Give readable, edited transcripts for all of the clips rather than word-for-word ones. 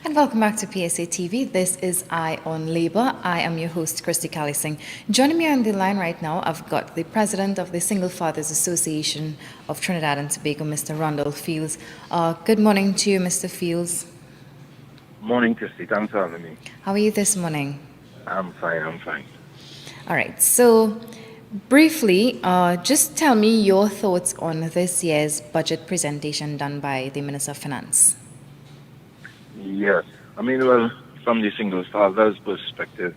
And welcome back to PSA TV. This is Eye on Labor. I am your host, Christy Callising. Joining me on the line right now, I've got the president of the Single Fathers Association of Trinidad and Tobago, Mr. Rhondall Fields. Good morning to you, Mr. Fields. Morning, Christy. Thanks for having me. How are you this morning? I'm fine. All right. So, briefly, just tell me your thoughts on this year's budget presentation done by the Minister of Finance. Yes. Well, from the single father's perspective,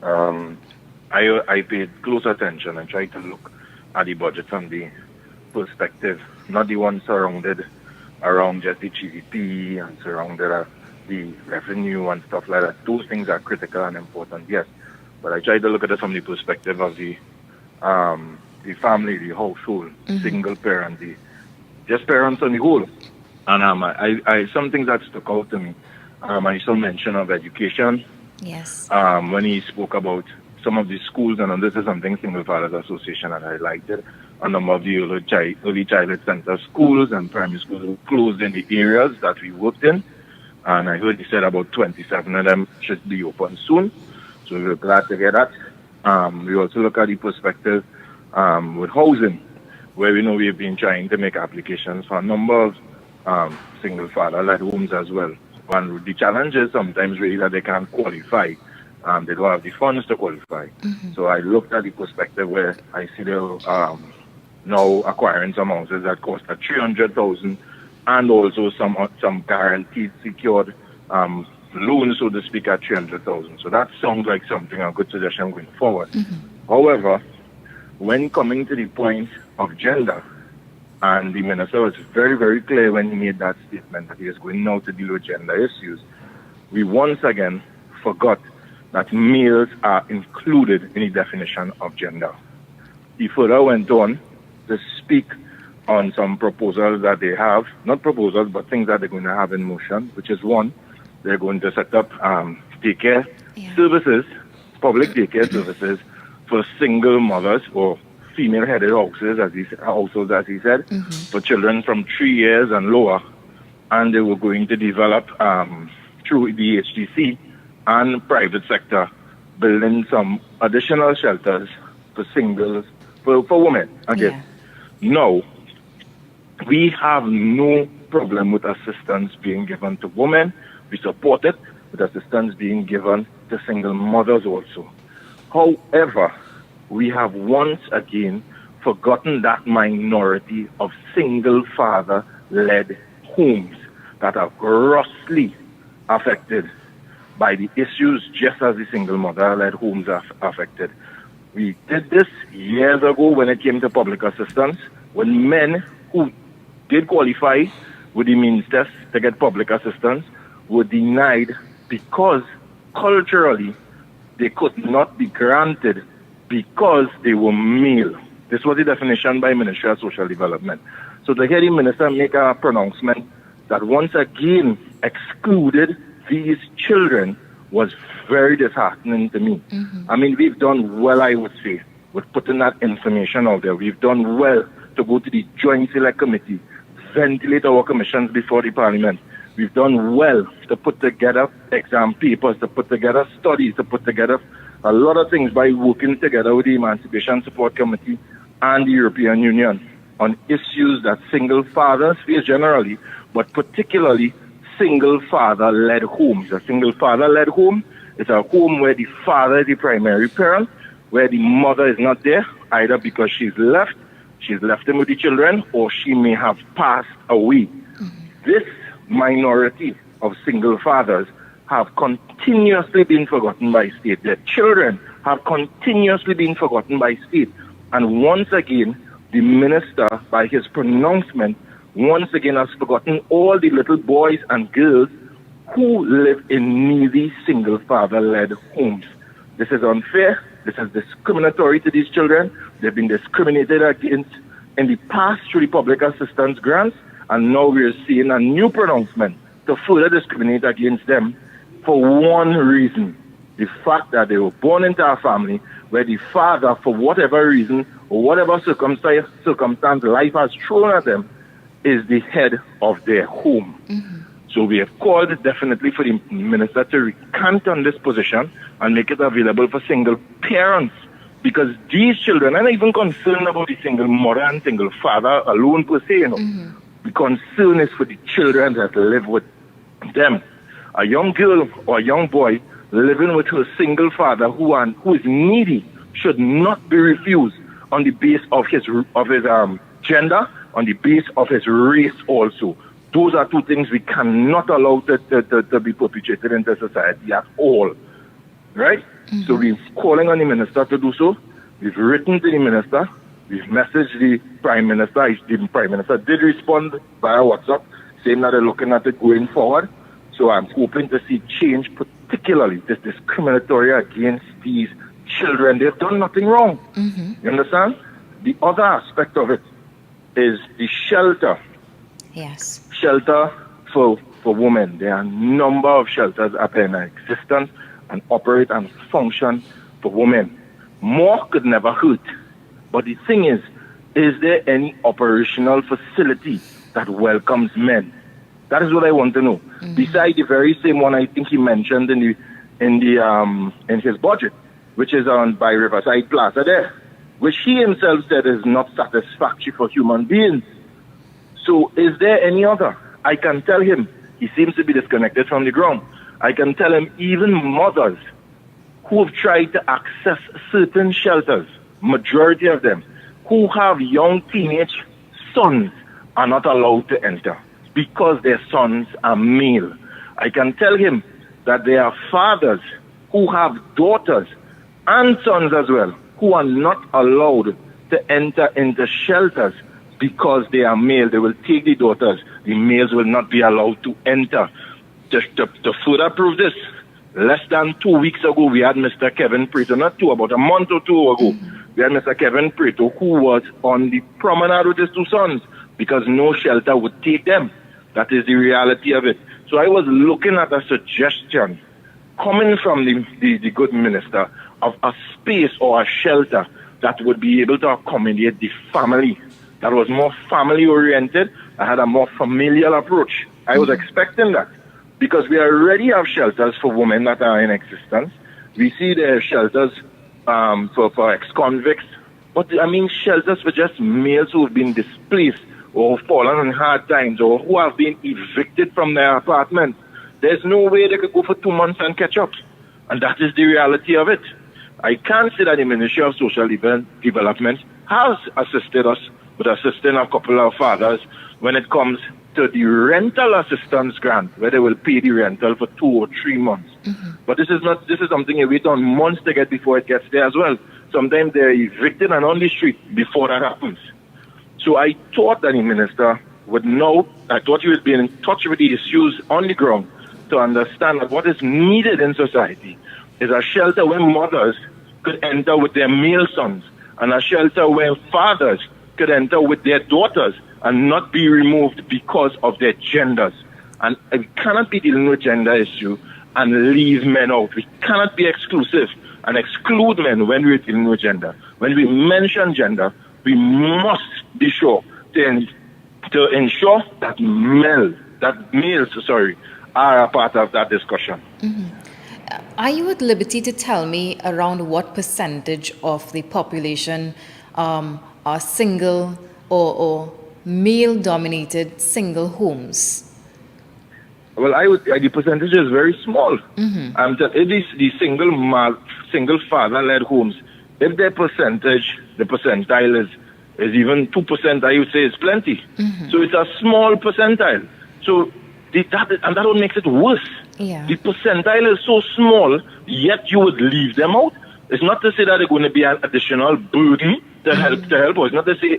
I paid close attention and tried to look at the budget from the perspective, not the one surrounded around just the GDP and surrounded the revenue and stuff like that. Those things are critical and important, yes. But I tried to look at it from the perspective of the family, the household, single parent, just parents on the whole. And I some things that stuck out to me. I saw mention of education. Yes. When he spoke about some of the schools, and this is something Single Fathers Association had highlighted, a number of the early childhood center schools and primary schools were closed in the areas that we worked in. And I heard he said about 27 of them should be open soon. So we're glad to get that. We also look at the perspective with housing, where we know we've been trying to make applications for a number of single father-led homes as well. And the challenge is sometimes really that they can't qualify. They don't have the funds to qualify. So I looked at the perspective where I see they're now acquiring some houses that cost at 300,000 and also some guaranteed secured loans, so to speak, at 300,000. So that sounds like something a good suggestion going forward. However, when coming to the point of gender, and the minister was very, very clear when he made that statement that he is going now to deal with gender issues, we once again forgot that males are included in the definition of gender. He further went on to speak on some proposals that they have, not proposals, but things that they're going to have in motion, which is one, they're going to set up daycare services, public daycare services for single mothers or female-headed houses, as he said, for children from 3 years and lower. And they were going to develop, through the HTC and private sector, building some additional shelters for singles, for women, again. Now, we have no problem with assistance being given to women. We support it, with assistance being given to single mothers also. However, we have once again forgotten that minority of single father-led homes that are grossly affected by the issues just as the single mother-led homes are affected. We did this years ago when it came to public assistance, when men who did qualify with the means test to get public assistance were denied because culturally they could not be granted because they were male. This was the definition by Ministry of Social Development. So to hear the minister make a pronouncement that once again excluded these children was very disheartening to me. We've done well, I would say, with putting that information out there. We've done well to go to the Joint Select Committee, ventilate our commissions before the Parliament. We've done well to put together exam papers, to put together studies, to put together a lot of things by working together with the Emancipation Support Committee and the European Union on issues that single fathers face generally, but particularly single father-led homes. A single father-led home is a home where the father is the primary parent, where the mother is not there, either because she's left him with the children, or she may have passed away. This minority of single fathers have continuously been forgotten by state. Their children have continuously been forgotten by state. And once again, the minister, by his pronouncement, once again has forgotten all the little boys and girls who live in needy single father-led homes. This is unfair. This is discriminatory to these children. They've been discriminated against in the past through the public assistance grants, and now we're seeing a new pronouncement to further discriminate against them for one reason: the fact that they were born into a family where the father, for whatever reason or whatever circumstance life has thrown at them, is the head of their home. So we have called definitely for the minister to recant on this position and make it available for single parents. Because these children are not even concerned about the single mother and single father alone per se, The concern is for the children that live with them. A young girl or a young boy living with her single father who is needy should not be refused on the basis of his gender, on the basis of his race also. Those are two things we cannot allow to be perpetuated in the society at all. Right? So we're calling on the minister to do so. We've written to the minister. We've messaged the Prime Minister. The Prime Minister did respond via WhatsApp, saying that they're looking at it going forward. So I'm hoping to see change, particularly this discriminatory against these children. They've done nothing wrong. You understand? The other aspect of it is the shelter. Yes. Shelter for women. There are a number of shelters up in existence and operate and function for women. More could never hurt. But the thing is there any operational facility that welcomes men? That is what I want to know. Besides the very same one I think he mentioned in his budget, which is on by Riverside Plaza there, which he himself said is not satisfactory for human beings. So is there any other? I can tell him, he seems to be disconnected from the ground. I can tell him even mothers who have tried to access certain shelters, majority of them, who have young teenage sons are not allowed to enter because their sons are male. I can tell him that there are fathers who have daughters and sons as well who are not allowed to enter into shelters because they are male. They will take the daughters. The males will not be allowed to enter. To further prove this, less than 2 weeks ago, we had Mr. Kevin Preto, about a month or two ago, we had Mr. Kevin Preto who was on the promenade with his two sons because no shelter would take them. That is the reality of it. So I was looking at a suggestion coming from the good minister of a space or a shelter that would be able to accommodate the family, that was more family-oriented, that had a more familial approach. I was expecting that because we already have shelters for women that are in existence. We see there are shelters for ex-convicts, but I mean shelters for just males who have been displaced or fallen on hard times or who have been evicted from their apartments. There's no way they could go for 2 months and catch up. And that is the reality of it. I can say that the Ministry of Social Development has assisted us with assisting a couple of fathers when it comes to the rental assistance grant, where they will pay the rental for 2 or 3 months. But this is something you wait on months to get before it gets there as well. Sometimes they're evicted and on the street before that happens. So I thought that the minister would know, I thought he would be in touch with the issues on the ground to understand that what is needed in society is a shelter where mothers could enter with their male sons and a shelter where fathers could enter with their daughters and not be removed because of their genders. And we cannot be dealing with gender issue and leave men out. We cannot be exclusive and exclude men when we're dealing with gender. When we mention gender, we must be sure to ensure that males are a part of that discussion. Are you at liberty to tell me around what percentage of the population are single or male-dominated single homes? Well, the percentage is very small. It is the single father-led homes. If their percentage, the percentile is even 2%, I would say is plenty. So it's a small percentile. So that what makes it worse. Yeah. The percentile is so small, yet you would leave them out. It's not to say that they're going to be an additional burden to help us. It's not to say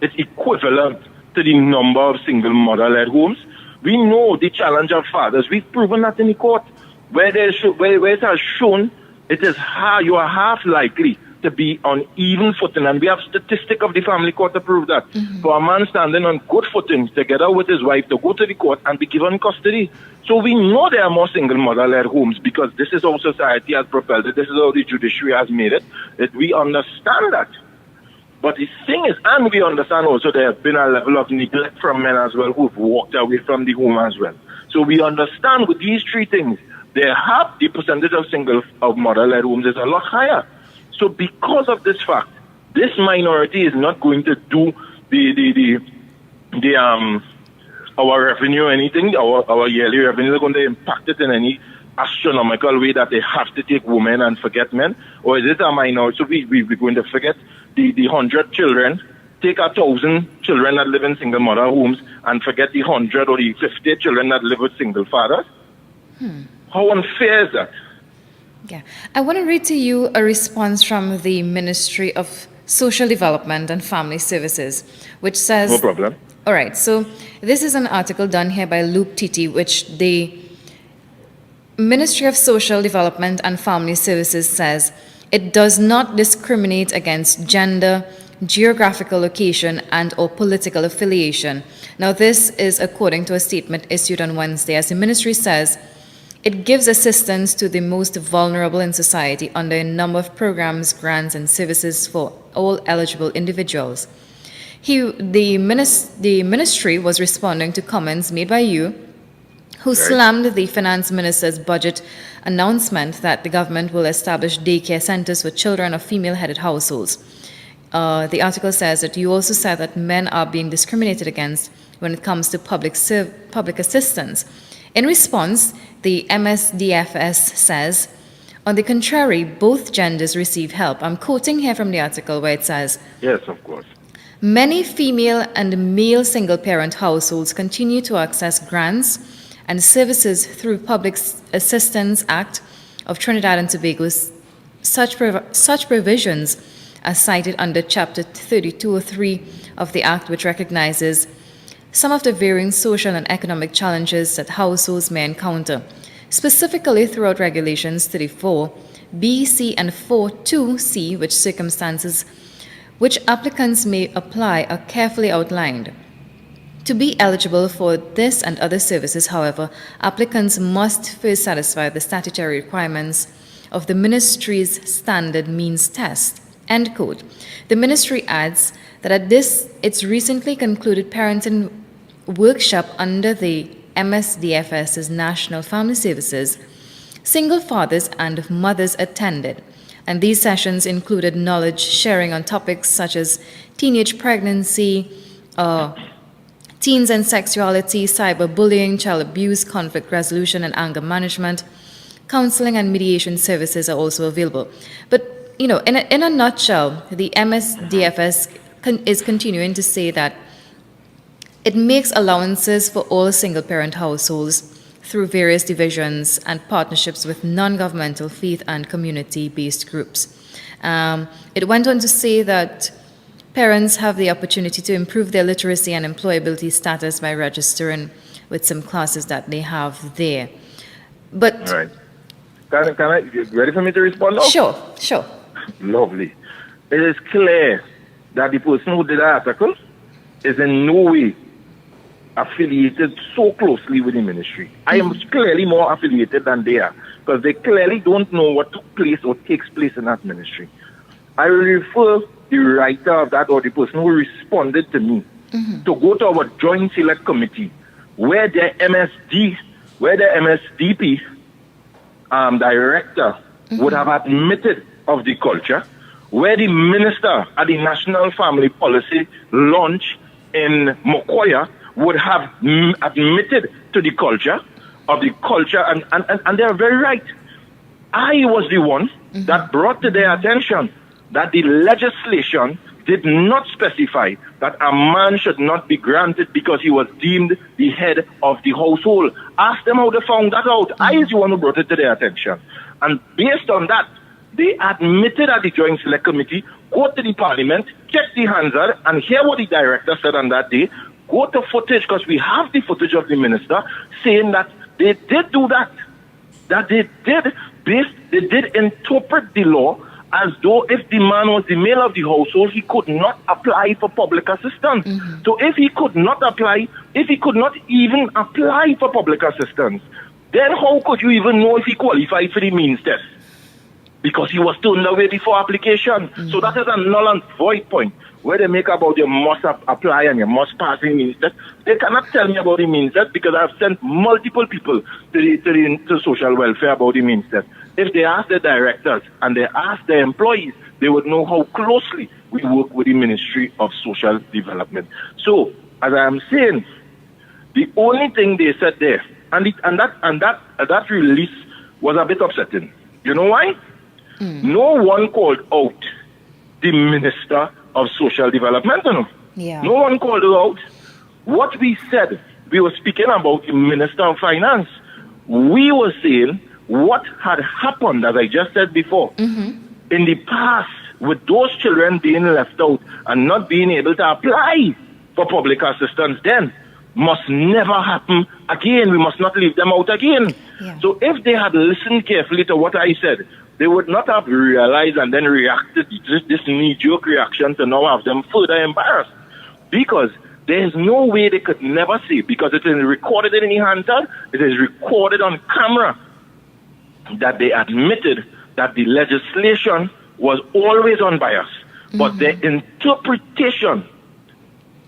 it's equivalent to the number of single mother-led homes. We know the challenge of fathers. We've proven that in the court. Where it has shown, you are half likely to be on even footing. And we have statistics of the family court to prove that. For a man standing on good footing together with his wife to go to the court and be given custody. So we know there are more single mother-led homes because this is how society has propelled it. This is how the judiciary has made it. We understand that. But the thing is, and we understand also there has been a level of neglect from men as well who've walked away from the home as well. So we understand with these three things, the percentage of mother-led homes is a lot higher. So because of this fact, this minority is not going to do our revenue or anything, our yearly revenue is going to impact it in any astronomical way that they have to take women and forget men? Or is it a minority? So we're going to forget the 100 children, take 1,000 children that live in single mother homes and forget the 100 or the 50 children that live with single fathers? How unfair is that? Yeah. I want to read to you a response from the Ministry of Social Development and Family Services, which says... No problem. All right. So this is an article done here by Luke Titi, which the Ministry of Social Development and Family Services says it does not discriminate against gender, geographical location, and or political affiliation. Now, this is according to a statement issued on Wednesday, as the ministry says it gives assistance to the most vulnerable in society under a number of programs, grants, and services for all eligible individuals. The ministry was responding to comments made by you, who slammed the finance minister's budget announcement that the government will establish daycare centers for children of female-headed households. The article says that you also said that men are being discriminated against when it comes to public assistance. In response, the MSDFS says, on the contrary, both genders receive help. I'm quoting here from the article where it says, yes, of course. Many female and male single-parent households continue to access grants and services through Public Assistance Act of Trinidad and Tobago's such provisions as cited under Chapter 3203 of the Act, which recognizes some of the varying social and economic challenges that households may encounter. Specifically, throughout Regulations 34, B, C, and 42C, which circumstances which applicants may apply are carefully outlined. To be eligible for this and other services, however, applicants must first satisfy the statutory requirements of the ministry's standard means test. End quote. The ministry adds that at its recently concluded parenting workshop under the MSDFS's National Family Services, single fathers and mothers attended, and these sessions included knowledge sharing on topics such as teenage pregnancy, teens and sexuality, cyberbullying, child abuse, conflict resolution and anger management. Counseling and mediation services are also available. But, in a nutshell, the MSDFS is continuing to say that it makes allowances for all single-parent households through various divisions and partnerships with non-governmental faith and community-based groups. It went on to say that parents have the opportunity to improve their literacy and employability status by registering with some classes that they have there. But all right. Can I, you ready for me to respond now? Sure. Lovely. It is clear that the person who did the article is in no way affiliated so closely with the ministry. I am clearly more affiliated than they are, because they clearly don't know what took place or takes place in that ministry. I will refer the writer of that or the person who responded to me to go to our joint select committee where the MSDP director would have admitted of the culture, where the minister at the National Family Policy launch in Mokoya would have admitted to the culture, and they're very right. I was the one that brought to their attention that the legislation did not specify that a man should not be granted because he was deemed the head of the household. Ask them how they found that out. I was the one who brought it to their attention. And based on that, they admitted at the Joint Select Committee, go to the Parliament, check the Hansard, and hear what the director said on that day. Go to footage, because we have the footage of the minister saying that they did do that. That they did interpret the law as though if the man was the male of the household, he could not apply for public assistance. So if he could not even apply for public assistance, then how could you even know if he qualified for the means test? Because he was turned away before application. So that is a null and void point. where they make about you must apply and you must pass the means test. They cannot tell me about the means test because I've sent multiple people to social welfare about the means test. If they ask their directors and they ask their employees, they would know how closely we work with the Ministry of Social Development. So, as I am saying, the only thing they said there, and that release was a bit upsetting. You know why? No one called out the Minister of Social Development. No one called her out. What we said, we were speaking about the Minister of Finance. We were saying what had happened, as I just said before, in the past with those children being left out and not being able to apply for public assistance then must never happen again. We must not leave them out again. Yeah. So if they had listened carefully to what I said, they would not have realized and then reacted to this knee-jerk reaction to now have them further embarrassed. Because there is no way they could never say, because it is recorded in the Hansard, it is recorded on camera, that they admitted that the legislation was always unbiased. But their interpretation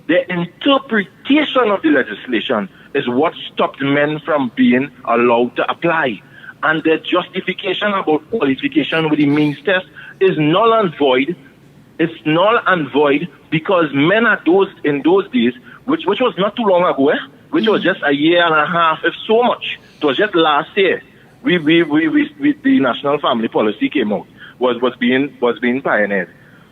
of the legislation is what stopped men from being allowed to apply. And their justification about qualification with the means test is null and void. It's null and void because men in those days, which was not too long ago, which was just a year and a half, if so much. It was just last year. The National Family Policy came out, was being pioneered.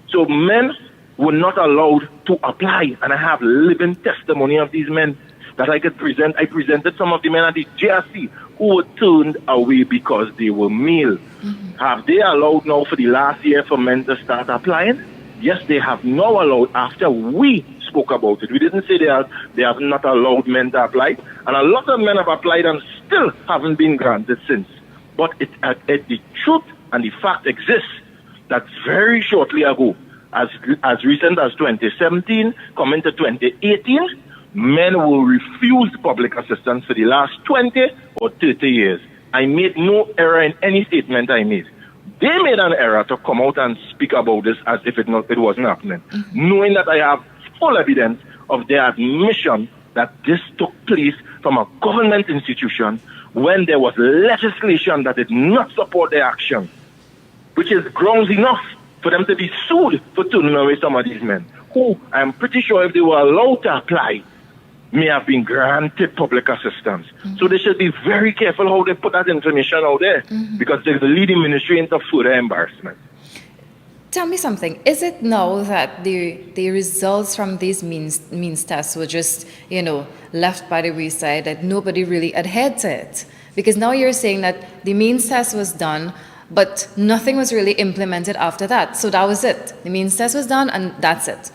So men were not allowed to apply, and I have living testimony of these men that I could present. I presented some of the men at the JRC who were turned away because they were male. Have they allowed now for the last year for men to start applying? Yes, they have now allowed after we spoke about it. We didn't say they have not allowed men to apply, and a lot of men have applied and still haven't been granted since. But the truth and the fact exists that very shortly ago, as recent as 2017, coming to 2018, men will refuse public assistance for the last 20 or 30 years. I made no error in any statement I made. They made an error to come out and speak about this as if it wasn't happening, knowing that I have full evidence of their admission that this took place from a government institution when there was legislation that did not support their action, which is grounds enough for them to be sued for turning away some of these men, who I'm pretty sure if they were allowed to apply, may have been granted public assistance. So they should be very careful how they put that information out there, because they're leading ministry into further embarrassment. Tell me something. Is it now that the results from these means tests were just, left by the wayside, that nobody really adhered to it? Because now you're saying that the means test was done, but nothing was really implemented after that. So that was it. The means test was done, and that's it.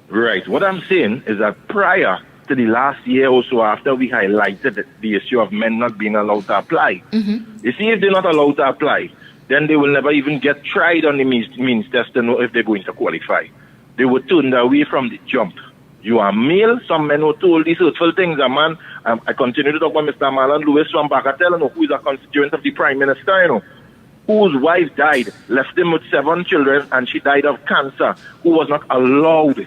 Right. What I'm saying is that prior to the last year or so, after we highlighted the issue of men not being allowed to apply, you see, if they're not allowed to apply, then they will never even get tried on the means test to know if they're going to qualify. They were turned away from the jump. You are male. Some men were told these hurtful things. A man, I continue to talk about Mr. Marlon Lewis from Bagatelle, who is a constituent of the Prime Minister, whose wife died, left him with 7 children, and she died of cancer, who was not allowed.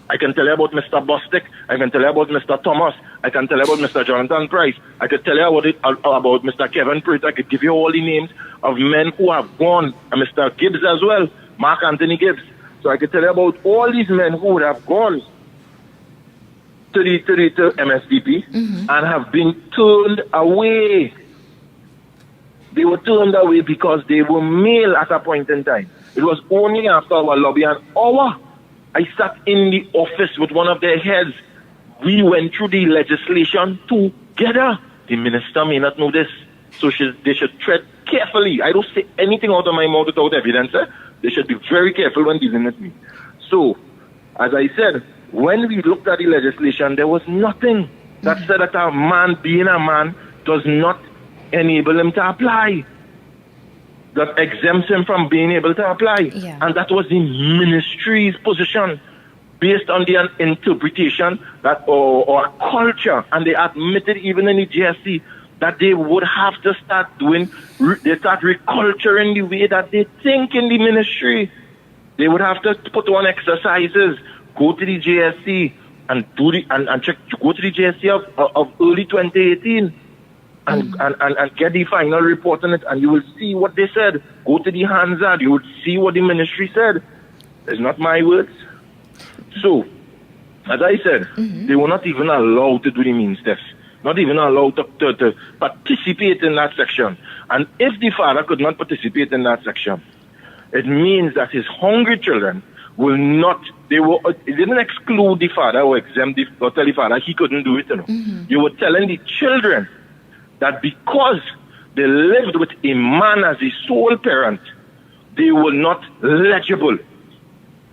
I can tell you about Mr. Bostic. I can tell you about Mr. Thomas. I can tell you about Mr. Jonathan Price. I could tell you about Mr. Kevin Pruitt. I could give you all the names of men who have gone, and Mr. Gibbs as well, Mark Anthony Gibbs. So I could tell you about all these men who would have gone to MSDP and have been turned away. They were turned away because they were male at a point in time. It was only after our lobby and I sat in the office with one of their heads. We went through the legislation together. The minister may not know this, so they should tread carefully. I don't say anything out of my mouth without evidence. They should be very careful when dealing with me. So, as I said, when we looked at the legislation, there was nothing that said that a man being a man does not enable him to apply, that exempts him from being able to apply. Yeah. And that was the ministry's position based on the interpretation that or culture, and they admitted even in the GSC that they would have to start reculturing the way that they think in the ministry. They would have to put on exercises, go to the JSC and check, go to the JSC of early 2018 and get the final report on it, and you will see what they said. Go to the Hansard, you would see what the ministry said. It's not my words. So, as I said, they were not even allowed to do the means test, not even allowed to participate in that section. And if the father could not participate in that section, it means that his hungry children will not, it didn't exclude the father or exempt or tell the father he couldn't do it. You know. You were telling the children that because they lived with a man as the sole parent, they were not eligible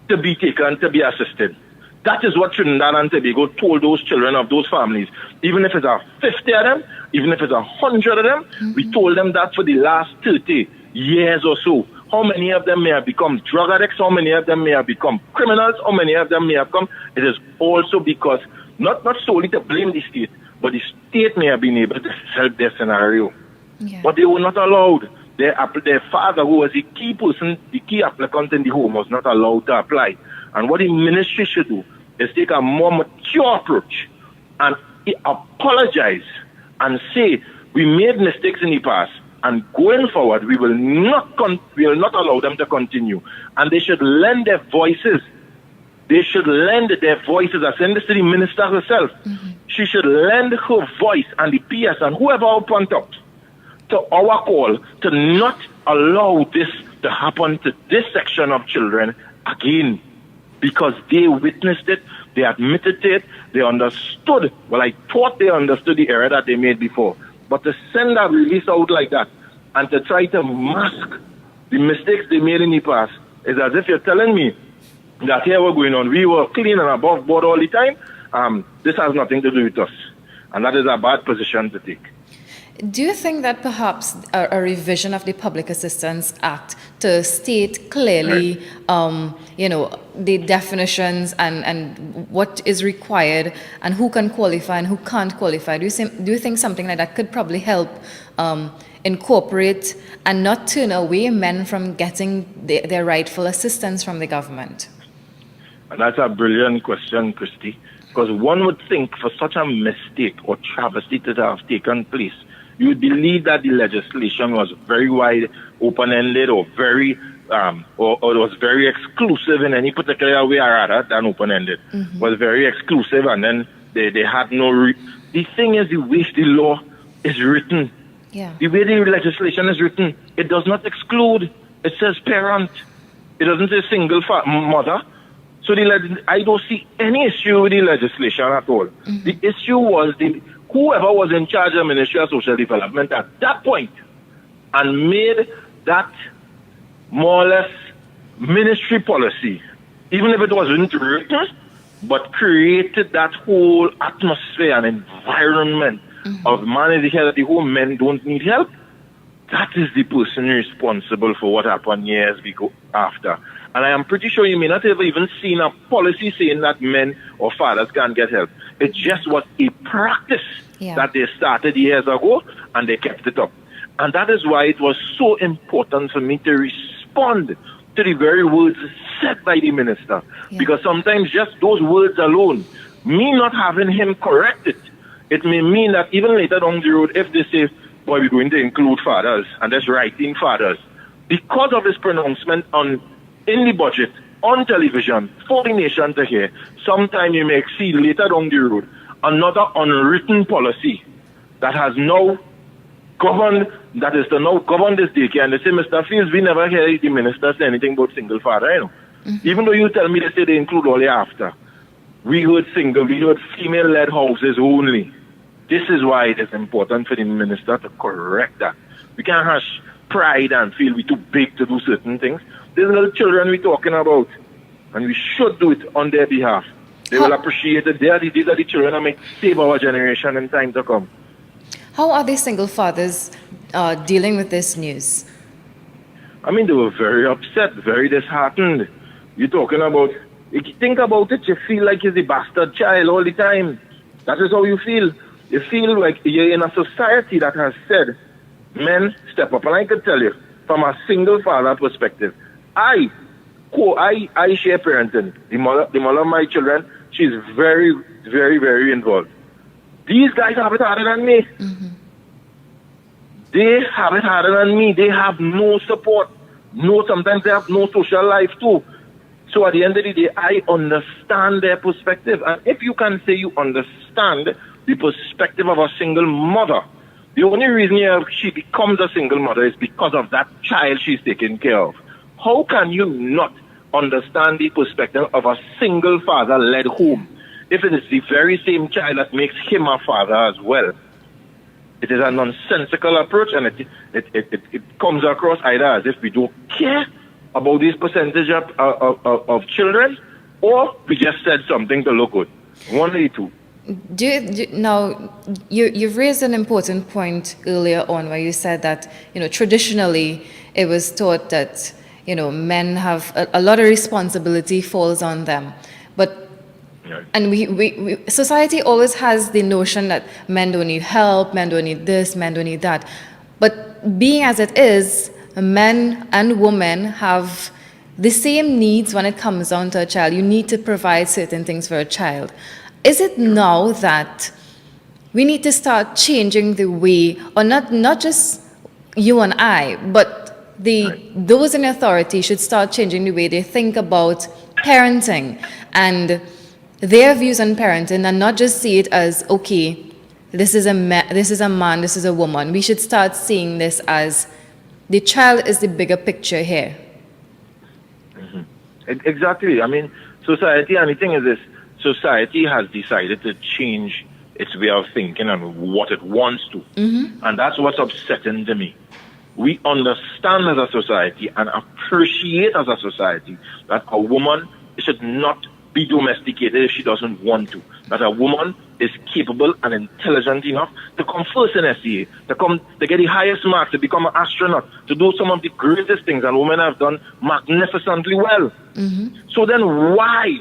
to be taken, to be assisted. That is what Trinidad and Tobago told those children of those families. Even if it's 50 of them, even if it's 100 of them, we told them that for the last 30 years or so. How many of them may have become drug addicts? How many of them may have become criminals? How many of them may have come? It is also because, not solely to blame the state, but the state may have been able to help their scenario. Yeah. But they were not allowed. Their father, who was the key person, the key applicant in the home, was not allowed to apply. And what the ministry should do is take a more mature approach and apologize and say, we made mistakes in the past, and going forward, we will not allow them to continue. And they should lend their voices. They should lend their voices. I send this to the minister herself. She should lend her voice, and the PS and whoever will point out to our call to not allow this to happen to this section of children again, because they witnessed it, they admitted it, they understood. Well, I thought they understood the error that they made before. But to send that release out like that and to try to mask the mistakes they made in the past is as if you're telling me that here we're going on, we were clean and above board all the time. This has nothing to do with us. And that is a bad position to take. Do you think that perhaps a revision of the Public Assistance Act to state clearly, the definitions and what is required and who can qualify and who can't qualify, do you think something like that could probably help incorporate and not turn away men from getting their rightful assistance from the government? And that's a brilliant question, Christy, because one would think for such a mistake or travesty to have taken place, you would believe that the legislation was very wide, open-ended, or very, or was very exclusive in any particular way, or rather than open-ended. Was very exclusive, and then they had no. The thing is, the way the law is written, the way the legislation is written, it does not exclude. It says parent. It doesn't say single mother. So I don't see any issue with the legislation at all. The issue was whoever was in charge of the Ministry of Social Development at that point and made that more or less ministry policy, even if it wasn't written, but created that whole atmosphere and environment of managing the home, men don't need help. That is the person responsible for what happened years after. And I am pretty sure you may not have even seen a policy saying that men or fathers can't get help. It just was a practice that they started years ago, and they kept it up. And that is why it was so important for me to respond to the very words said by the minister. Because sometimes just those words alone, me not having him correct it, it may mean that even later down the road, if they say, boy, we're going to include fathers, and that's writing fathers, because of his pronouncement in the budget, on television, for the nation to hear, sometime you may see later down the road another unwritten policy that has now governed, that is to now govern this daycare. And they say, Mr. Fields, we never hear the minister say anything about single father, Even though you tell me they say they include all the after. We heard female-led houses only. This is why it is important for the minister to correct that. We can't have pride and feel we're too big to do certain things. There's little children we're talking about, and we should do it on their behalf. They will appreciate it. These are the children that may save our generation in time to come. How are the single fathers dealing with this news? I mean, they were very upset, very disheartened. You're talking about, if you think about it, you feel like you're the bastard child all the time. That is how you feel. You feel like you're in a society that has said, men, step up. And I can tell you, from a single father perspective, I I share parenting. The mother of my children, she's very, very, very involved. These guys have it harder than me. They have it harder than me. They have no support. Sometimes they have no social life too. So at the end of the day, I understand their perspective. And if you can say you understand the perspective of a single mother, the only reason she becomes a single mother is because of that child she's taking care of. How can you not understand the perspective of a single father-led home if it is the very same child that makes him a father as well? It is a nonsensical approach, and it comes across either as if we don't care about this percentage of children, or we just said something to look good. One of the two. Now, you've raised an important point earlier on where you said that, traditionally it was thought that, men have a lot of responsibility falls on them. But and we society always has the notion that men don't need help, men don't need this, men don't need that. But being as it is, men and women have the same needs when it comes down to a child. You need to provide certain things for a child. Is it now that we need to start changing the way, or not just you and I, but those in authority should start changing the way they think about parenting and their views on parenting, and not just see it as, okay, this is a man, this is a woman. We should start seeing this as the child is the bigger picture here. Exactly. I mean, society, and the thing is this, society has decided to change its way of thinking and what it wants to. And that's what's upsetting to me. We understand as a society and appreciate as a society that a woman should not be domesticated if she doesn't want to. That a woman is capable and intelligent enough to come first in SCA, to get the highest marks, to become an astronaut, to do some of the greatest things, and women have done magnificently well. So then why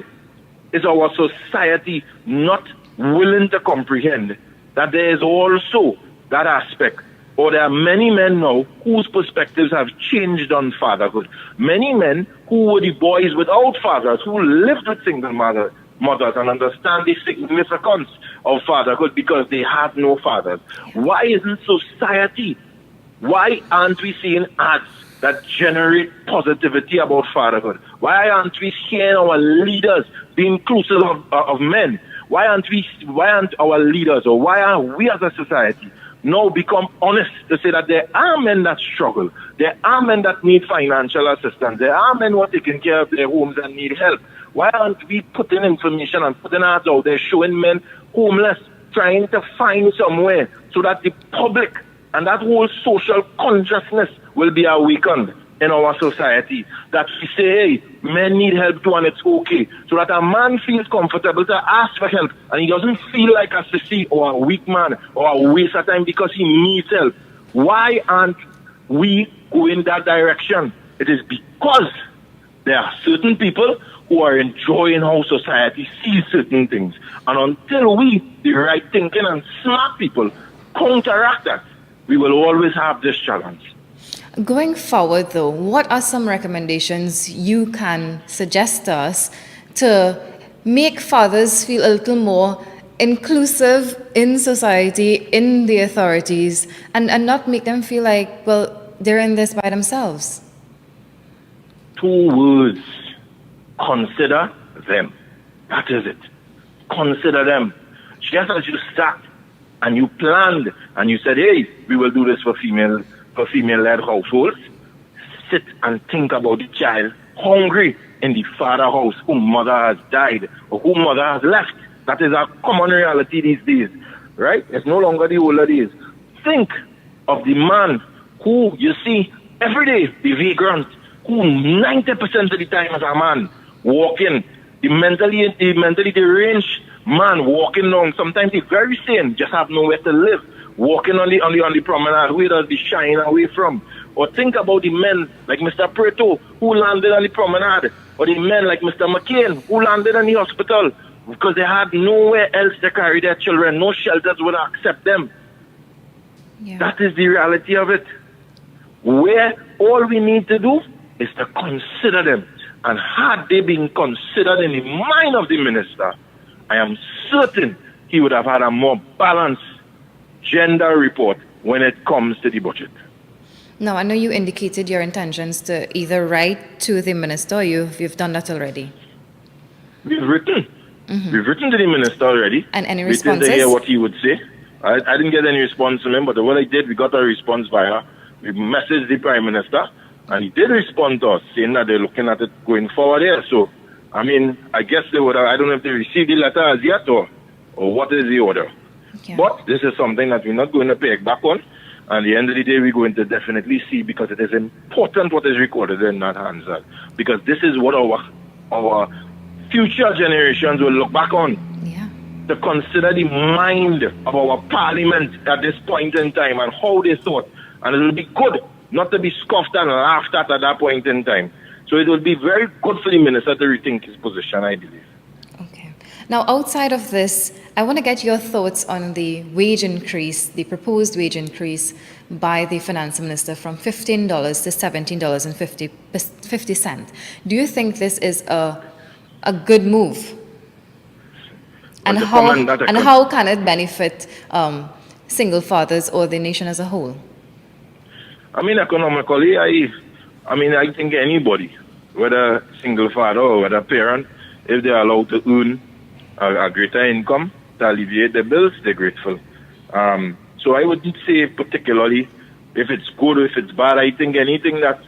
is our society not willing to comprehend that there is also that aspect? Or there are many men now whose perspectives have changed on fatherhood. Many men who were the boys without fathers, who lived with single mothers and understand the significance of fatherhood because they had no fathers. Why isn't society, why aren't we seeing ads that generate positivity about fatherhood? Why aren't we seeing our leaders be inclusive of men? Why aren't our leaders, or why aren't we as a society now become honest to say that there are men that struggle, there are men that need financial assistance, there are men who are taking care of their homes and need help? Why aren't we putting information and putting ads out there showing men homeless, trying to find somewhere so that the public and that whole social consciousness will be awakened in our society, that we say, hey, men need help too and it's okay, so that a man feels comfortable to ask for help and he doesn't feel like a sissy or a weak man or a waste of time because he needs help. Why aren't we going that direction? It is because there are certain people who are enjoying how society sees certain things, and until we, the right thinking and smart people, counteract that, we will always have this challenge. Going forward, though, what are some recommendations you can suggest to us to make fathers feel a little more inclusive in society, in the authorities, and not make them feel like, well, they're in this by themselves? 2 words. Consider them. That is it. Consider them. Just as you sat and you planned and you said, hey, we will do this for female-led households, sit and think about the child hungry in the father house whose mother has died or whose mother has left. That is a common reality these days, right? It's no longer the older days. Think of the man who, you see, every day, the vagrant, who 90% of the time is a man walking, the mentally deranged man walking down, sometimes he's very sane, just have nowhere to live, walking on the promenade, where does the shine away from? Or think about the men like Mr. Preto, who landed on the promenade, or the men like Mr. McCain, who landed in the hospital because they had nowhere else to carry their children, no shelters would accept them. Yeah. That is the reality of it. Where all we need to do is to consider them And had they been considered in the mind of the minister, I am certain he would have had a more balanced gender report when it comes to the budget. Now, I know you indicated your intentions to either write to the minister or you've done that already. We've written. We've written to the minister already. And any waiting responses? to hear what he would say. I didn't get any response from him, but what I did, we got a response via, we messaged the Prime Minister, and he did respond to us, saying that they're looking at it going forward here. So, I mean, I guess they would have, I don't know if they received the letter as yet or what is the order. Yeah. But this is something that we're not going to peg back on. And at the end of the day, we're going to definitely see, because it is important what is recorded in that Hansard. Because this is what our future generations will look back on. Yeah. To consider the mind of our parliament at this point in time and how they thought. And it will be good not to be scoffed and laughed at that point in time. So it will be very good for the minister to rethink his position, I believe. Okay. Now, outside of this, I want to get your thoughts on the wage increase, the proposed wage increase by the finance minister from $15 to $17.50. Do you think this is a good move? And how can it benefit single fathers or the nation as a whole? I mean, economically, I think anybody, whether single father or whether parent, if they're allowed to earn a greater income to alleviate their bills, they're grateful. So I wouldn't say particularly if it's good or if it's bad. I think anything that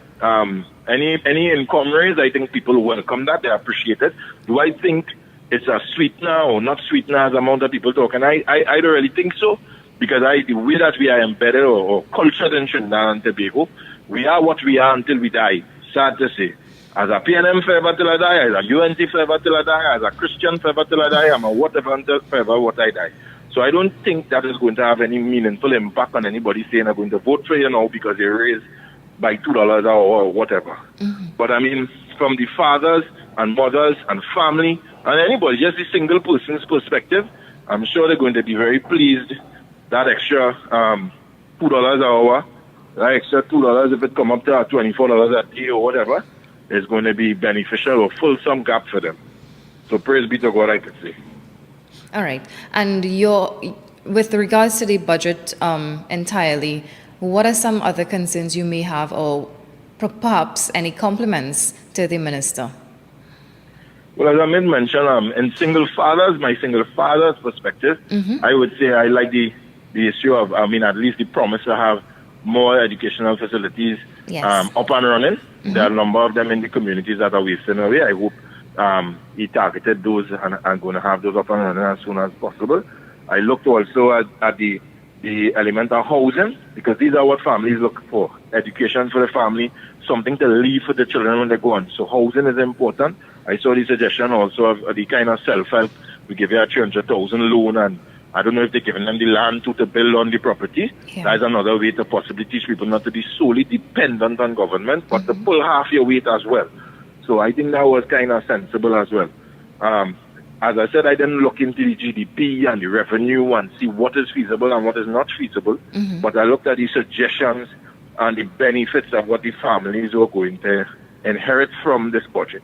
any income raise, I think people welcome that, they appreciate it. Do I think it's a sweetener or not sweetener as amount of people talking? I don't really think so, because the way that we are embedded or cultured in Trinidad and Tobago, we are what we are until we die. Sad to say. As a PNM forever till I die, as a UNT forever till I die, as a Christian forever till I die, I'm a whatever until forever what I die. So I don't think that is going to have any meaningful impact on anybody saying I'm going to vote for you now because they raised by $2 or whatever. But I mean, from the fathers and mothers and family and anybody, just the single person's perspective, I'm sure they're going to be very pleased. That extra $2 an hour, that extra $2 if it come up to $24 a day or whatever, is going to be beneficial or fill some gap for them. So praise be to God, I could say. All right. And with regards to the budget entirely, what are some other concerns you may have, or perhaps any compliments to the minister? Well, as I made mention, in my single father's perspective, I would say I like the issue of, at least the promise to have more educational facilities up and running. There are a number of them in the communities that are wasting away. I hope he targeted those and going to have those up and running as soon as possible. I looked also at the element of housing, because these are what families look for. Education for the family, something to leave for the children when they go on. So housing is important. I saw the suggestion also of the kind of self-help. We give you a 300,000 loan, and I don't know if they're giving them the land to build on the property. Yeah. That's another way to possibly teach people not to be solely dependent on government, but to pull half your weight as well. So I think that was kind of sensible as well. As I said, I didn't look into the GDP and the revenue and see what is feasible and what is not feasible, but I looked at the suggestions and the benefits of what the families were going to inherit from this budget.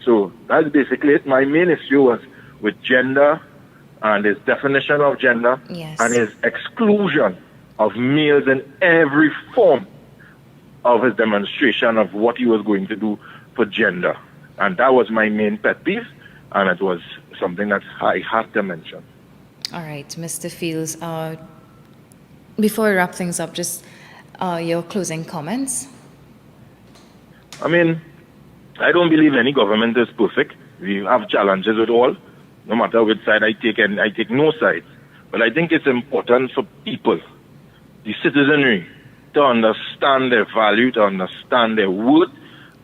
So that's basically it. My main issue was with gender and his definition of gender and his exclusion of males in every form of his demonstration of what he was going to do for gender. And that was my main pet peeve, and it was something that I had to mention. All right, Mr. Fields, before we wrap things up, just your closing comments. I don't believe any government is perfect. We have challenges with all, no matter which side I take, and I take no sides. But I think it's important for people, the citizenry, to understand their value, to understand their worth,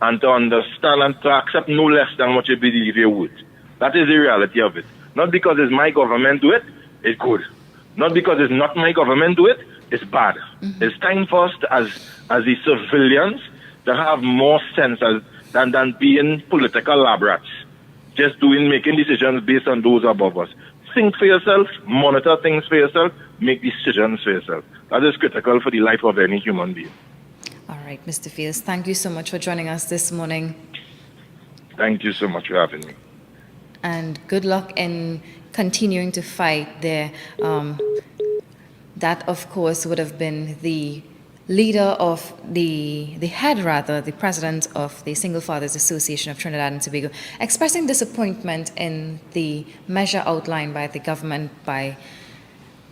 and to understand and to accept no less than what you believe you're worth. That is the reality of it. Not because it's my government do it, it's good. Not because it's not my government do it, it's bad. It's time for us as the civilians to have more sense than being political lab rats. Just making decisions based on those above us. Think for yourself, monitor things for yourself, make decisions for yourself. That is critical for the life of any human being. All right, Mr. Fields, thank you so much for joining us this morning. Thank you so much for having me. And good luck in continuing to fight there. That, of course, would have been the leader of the head rather, the president of the Single Fathers Association of Trinidad and Tobago, expressing disappointment in the measure outlined by the government by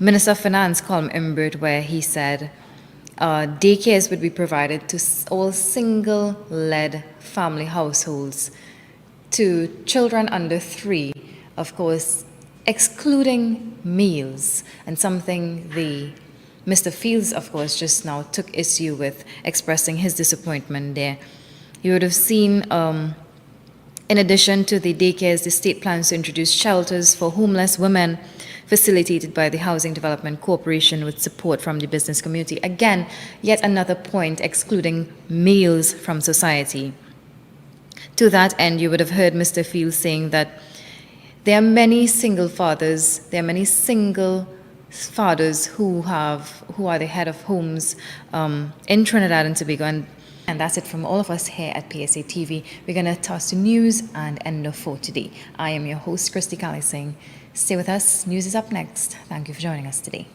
Minister of Finance Colm Imbert, where he said daycares would be provided to all single-led family households, to children under 3, of course, excluding meals, and something the Mr. Fields, of course, just now took issue with, expressing his disappointment there. You would have seen, in addition to the daycares, the state plans to introduce shelters for homeless women facilitated by the Housing Development Corporation with support from the business community. Again, yet another point excluding meals from society. To that end, you would have heard Mr. Fields saying that there are many single fathers, who are the head of homes in Trinidad and Tobago. And that's it from all of us here at PSA TV. We're going to toss to news and end of for today. I am your host, Christy Callising. Stay with us. News is up next. Thank you for joining us today.